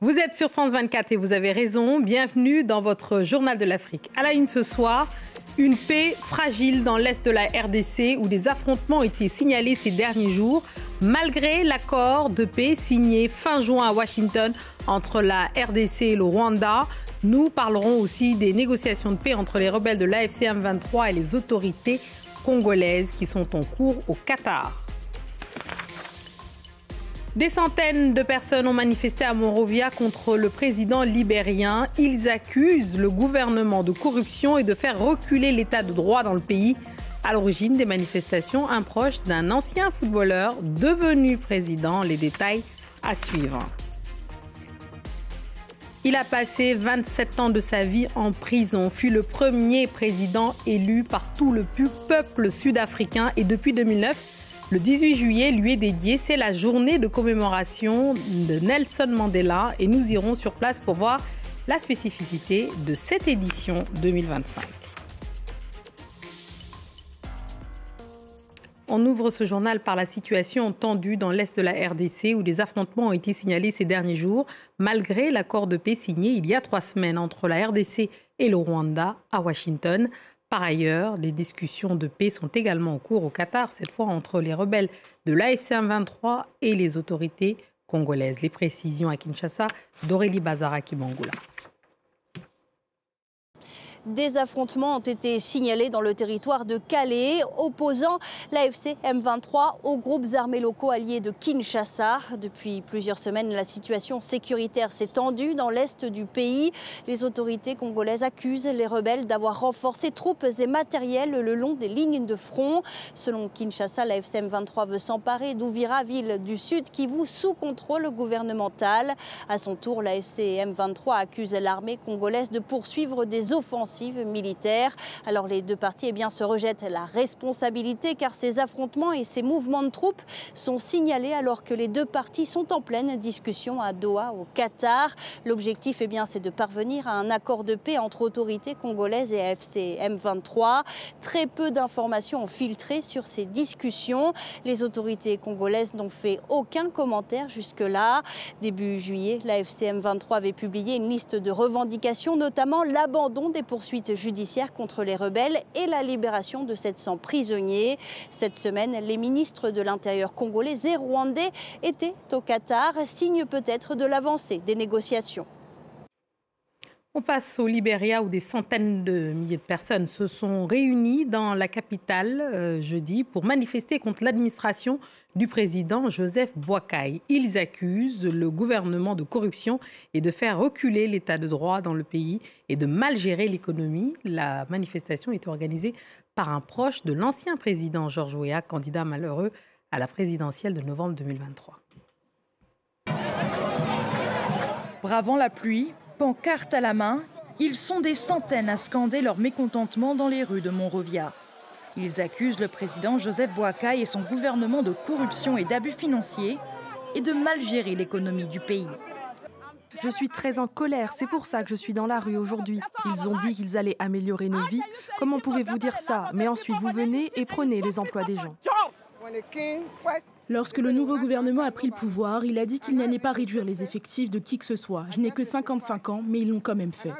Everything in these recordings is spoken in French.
Vous êtes sur France 24 et vous avez raison. Bienvenue dans votre journal de l'Afrique. À la une ce soir, une paix fragile dans l'est de la RDC où des affrontements ont été signalés ces derniers jours. Malgré l'accord de paix signé fin juin à Washington entre la RDC et le Rwanda, nous parlerons aussi des négociations de paix entre les rebelles de l'AFC M23 et les autorités congolaises qui sont en cours au Qatar. Des centaines de personnes ont manifesté à Monrovia contre le président libérien. Ils accusent le gouvernement de corruption et de faire reculer l'état de droit dans le pays. À l'origine des manifestations, un proche d'un ancien footballeur devenu président. Les détails à suivre. Il a passé 27 ans de sa vie en prison, fut le premier président élu par tout le peuple sud-africain et depuis 2009, le 18 juillet lui est dédié. C'est la journée de commémoration de Nelson Mandela et nous irons sur place pour voir la spécificité de cette édition 2025. On ouvre ce journal par la situation tendue dans l'est de la RDC où des affrontements ont été signalés ces derniers jours, malgré l'accord de paix signé il y a 3 semaines entre la RDC et le Rwanda à Washington. Par ailleurs, les discussions de paix sont également en cours au Qatar, cette fois entre les rebelles de l'AFC M23 et les autorités congolaises. Les précisions à Kinshasa d'Aurélie Bazara-Kimangula. Des affrontements ont été signalés dans le territoire de Calais, opposant l'AFC M23 aux groupes armés locaux alliés de Kinshasa. Depuis plusieurs semaines, la situation sécuritaire s'est tendue dans l'est du pays. Les autorités congolaises accusent les rebelles d'avoir renforcé troupes et matériel le long des lignes de front. Selon Kinshasa, l'AFC M23 veut s'emparer d'Ouvira, ville du Sud Kivu, sous contrôle gouvernemental. À son tour, l'AFC M23 accuse l'armée congolaise de poursuivre des offensives militaires. Alors les deux parties se rejettent la responsabilité car ces affrontements et ces mouvements de troupes sont signalés alors que les deux parties sont en pleine discussion à Doha au Qatar. L'objectif c'est de parvenir à un accord de paix entre autorités congolaises et AFC M23. Très peu d'informations ont filtré sur ces discussions. Les autorités congolaises n'ont fait aucun commentaire jusque-là. Début juillet, l'AFC M23 avait publié une liste de revendications, notamment l'abandon des poursuites judiciaires contre les rebelles et la libération de 700 prisonniers. Cette semaine, les ministres de l'Intérieur congolais et rwandais étaient au Qatar, signe peut-être de l'avancée des négociations. On passe au Libéria où des centaines de milliers de personnes se sont réunies dans la capitale jeudi pour manifester contre l'administration du président Joseph Boakai. Ils accusent le gouvernement de corruption et de faire reculer l'état de droit dans le pays et de mal gérer l'économie. La manifestation est organisée par un proche de l'ancien président Georges Weah, candidat malheureux à la présidentielle de novembre 2023. Bravant la pluie, pancarte à la main, ils sont des centaines à scander leur mécontentement dans les rues de Monrovia. Ils accusent le président Joseph Boakai et son gouvernement de corruption et d'abus financiers et de mal gérer l'économie du pays. Je suis très en colère, c'est pour ça que je suis dans la rue aujourd'hui. Ils ont dit qu'ils allaient améliorer nos vies. Comment pouvez-vous dire ça? Mais ensuite vous venez et prenez les emplois des gens. Lorsque le nouveau gouvernement a pris le pouvoir, il a dit qu'il n'allait pas réduire les effectifs de qui que ce soit. Je n'ai que 55 ans, mais ils l'ont quand même fait.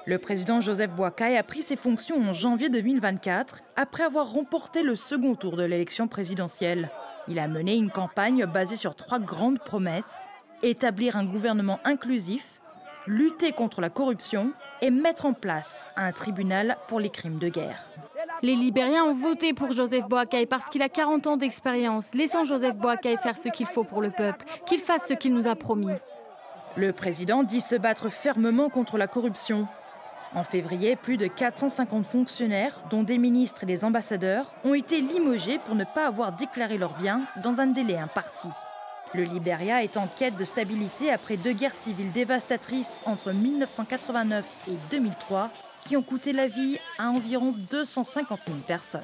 Le président Joseph Boakai a pris ses fonctions en janvier 2024, après avoir remporté le second tour de l'élection présidentielle. Il a mené une campagne basée sur 3 grandes promesses: établir un gouvernement inclusif, lutter contre la corruption et mettre en place un tribunal pour les crimes de guerre. Les Libériens ont voté pour Joseph Boakai parce qu'il a 40 ans d'expérience. Laissons Joseph Boakai faire ce qu'il faut pour le peuple, qu'il fasse ce qu'il nous a promis. Le président dit se battre fermement contre la corruption. En février, plus de 450 fonctionnaires, dont des ministres et des ambassadeurs, ont été limogés pour ne pas avoir déclaré leurs biens dans un délai imparti. Le Libéria est en quête de stabilité après 2 guerres civiles dévastatrices entre 1989 et 2003, qui ont coûté la vie à environ 250 000 personnes.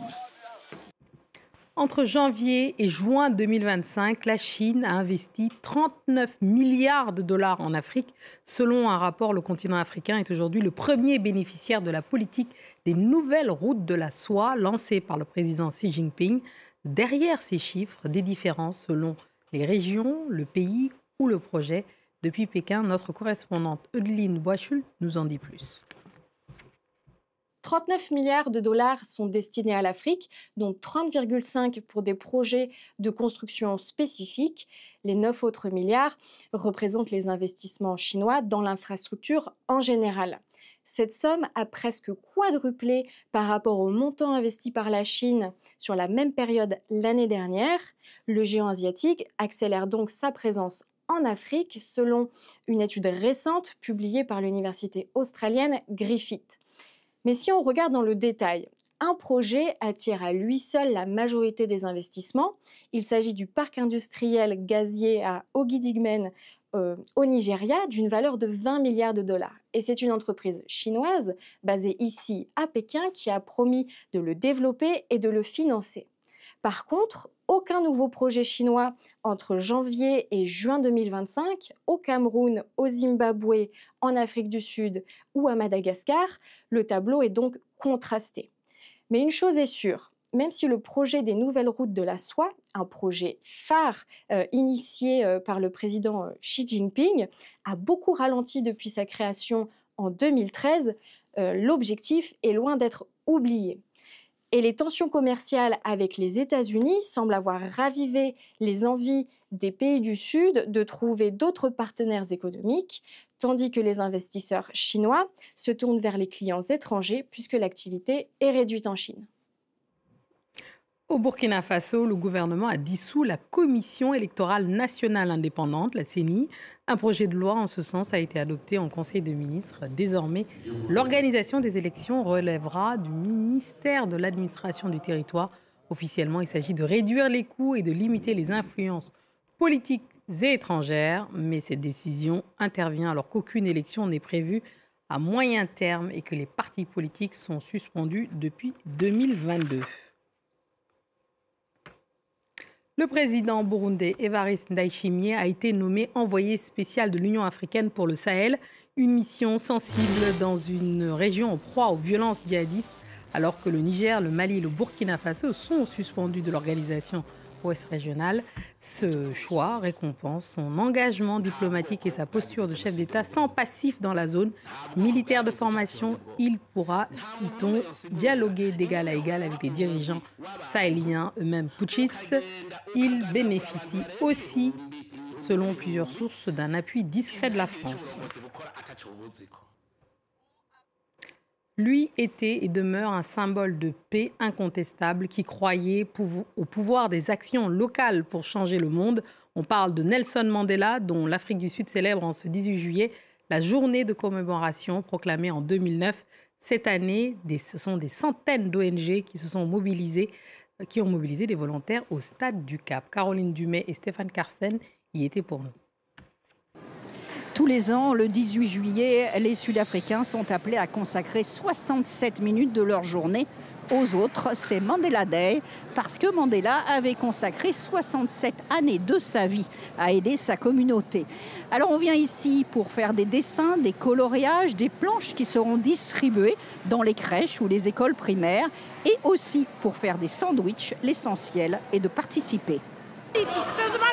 Entre janvier et juin 2025, la Chine a investi 39 milliards de dollars en Afrique. Selon un rapport, le continent africain est aujourd'hui le premier bénéficiaire de la politique des nouvelles routes de la soie lancée par le président Xi Jinping. Derrière ces chiffres, des différences selon les régions, le pays ou le projet. Depuis Pékin, notre correspondante Eudeline Boischul nous en dit plus. 39 milliards de dollars sont destinés à l'Afrique, dont 30,5 pour des projets de construction spécifiques. Les 9 autres milliards représentent les investissements chinois dans l'infrastructure en général. Cette somme a presque quadruplé par rapport au montant investi par la Chine sur la même période l'année dernière. Le géant asiatique accélère donc sa présence en Afrique, selon une étude récente publiée par l'université australienne Griffith. Mais si on regarde dans le détail, un projet attire à lui seul la majorité des investissements. Il s'agit du parc industriel gazier à Ogidigmen au Nigeria, d'une valeur de 20 milliards de dollars. Et c'est une entreprise chinoise, basée ici à Pékin, qui a promis de le développer et de le financer. Par contre, aucun nouveau projet chinois entre janvier et juin 2025, au Cameroun, au Zimbabwe, en Afrique du Sud ou à Madagascar. Le tableau est donc contrasté. Mais une chose est sûre, même si le projet des nouvelles routes de la soie, un projet phare initié par le président Xi Jinping, a beaucoup ralenti depuis sa création en 2013, l'objectif est loin d'être oublié. Et les tensions commerciales avec les États-Unis semblent avoir ravivé les envies des pays du Sud de trouver d'autres partenaires économiques, tandis que les investisseurs chinois se tournent vers les clients étrangers puisque l'activité est réduite en Chine. Au Burkina Faso, le gouvernement a dissous la Commission électorale nationale indépendante, la CENI. Un projet de loi en ce sens a été adopté en Conseil des ministres. Désormais, l'organisation des élections relèvera du ministère de l'administration du territoire. Officiellement, il s'agit de réduire les coûts et de limiter les influences politiques et étrangères. Mais cette décision intervient alors qu'aucune élection n'est prévue à moyen terme et que les partis politiques sont suspendus depuis 2022. Le président burundais Evariste Ndayishimiye a été nommé envoyé spécial de l'Union africaine pour le Sahel, une mission sensible dans une région en proie aux violences djihadistes, alors que le Niger, le Mali et le Burkina Faso sont suspendus de l'organisation ouest régionale. Ce choix récompense son engagement diplomatique et sa posture de chef d'État sans passif dans la zone. Militaire de formation, il pourra, dit-on, dialoguer d'égal à égal avec les dirigeants sahéliens, eux-mêmes putschistes. Il bénéficie aussi, selon plusieurs sources, d'un appui discret de la France. Lui était et demeure un symbole de paix incontestable qui croyait au pouvoir des actions locales pour changer le monde. On parle de Nelson Mandela, dont l'Afrique du Sud célèbre en ce 18 juillet la journée de commémoration proclamée en 2009. Cette année, ce sont des centaines d'ONG qui ont mobilisé des volontaires au Stade du Cap. Caroline Dumais et Stéphane Carsen y étaient pour nous. Tous les ans, le 18 juillet, les Sud-Africains sont appelés à consacrer 67 minutes de leur journée aux autres. C'est Mandela Day, parce que Mandela avait consacré 67 années de sa vie à aider sa communauté. Alors on vient ici pour faire des dessins, des coloriages, des planches qui seront distribuées dans les crèches ou les écoles primaires, et aussi pour faire des sandwichs. L'essentiel est de participer.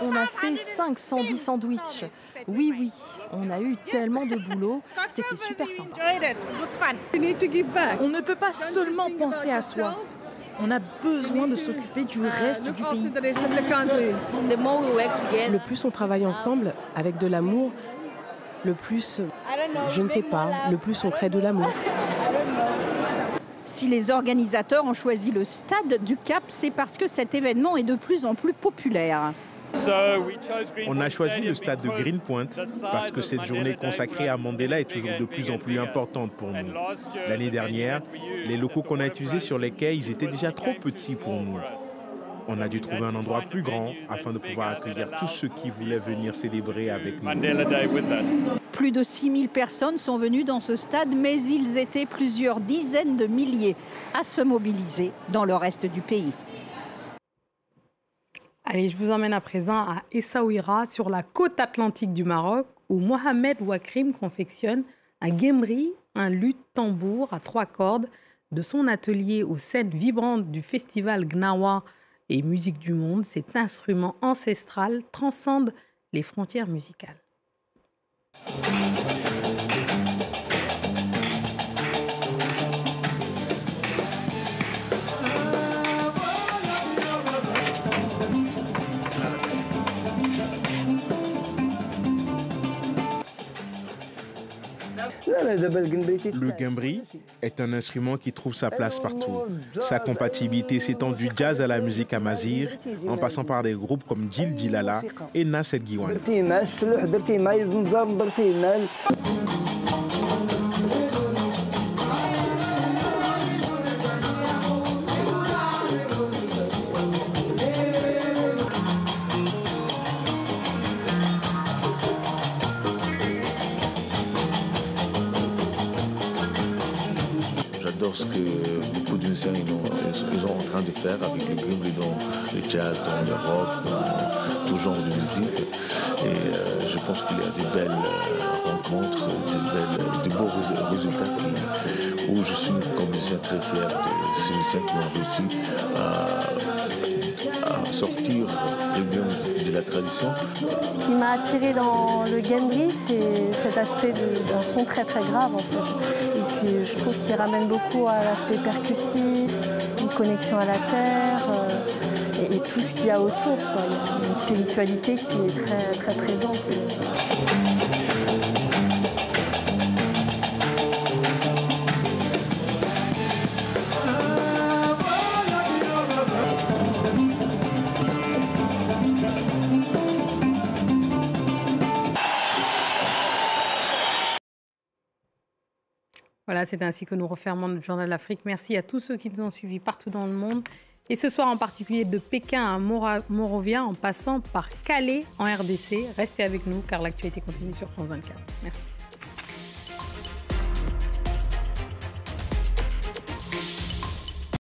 On a fait 510 sandwichs. Oui, on a eu tellement de boulot. C'était super sympa. On ne peut pas seulement penser à soi. On a besoin de s'occuper du reste du pays. Le plus on travaille ensemble, avec de l'amour, le plus, je ne sais pas, le plus on crée de l'amour. Si les organisateurs ont choisi le Stade du Cap, c'est parce que cet événement est de plus en plus populaire. On a choisi le stade de Greenpoint parce que cette journée consacrée à Mandela est toujours de plus en plus importante pour nous. L'année dernière, les locaux qu'on a utilisés sur les quais, ils étaient déjà trop petits pour nous. On a dû trouver un endroit plus grand afin de pouvoir accueillir tous ceux qui voulaient venir célébrer avec nous. Plus de 6000 personnes sont venues dans ce stade, mais ils étaient plusieurs dizaines de milliers à se mobiliser dans le reste du pays. Allez, je vous emmène à présent à Essaouira, sur la côte atlantique du Maroc, où Mohamed Ouakrim confectionne un guemri, un luth-tambour à 3 cordes. De son atelier aux scènes vibrantes du festival Gnawa et Musique du Monde, cet instrument ancestral transcende les frontières musicales. Le guembri est un instrument qui trouve sa place partout. Sa compatibilité s'étend du jazz à la musique amazigh, en passant par des groupes comme Djil Djilala et Nasset Giwan. J'adore ce que beaucoup de musiciens ils sont en train de faire avec le guembri dans le jazz, dans le rock, dans tout genre de musique. Et je pense qu'il y a de belles rencontres, de beaux résultats où je suis comme musicien très fier de ces musiciens qui ont réussi à sortir le guembri de la tradition. Ce qui m'a attiré dans le guembri, c'est cet aspect d'un son très très grave en fait. Et puis je trouve qu'il ramène beaucoup à l'aspect percussif, une connexion à la terre et tout ce qu'il y a autour, quoi. Il y a une spiritualité qui est très très présente. Voilà, c'est ainsi que nous refermons notre journal d'Afrique. Merci à tous ceux qui nous ont suivis partout dans le monde. Et ce soir en particulier de Pékin à Monrovia en passant par Calais en RDC. Restez avec nous car l'actualité continue sur France 24. Merci.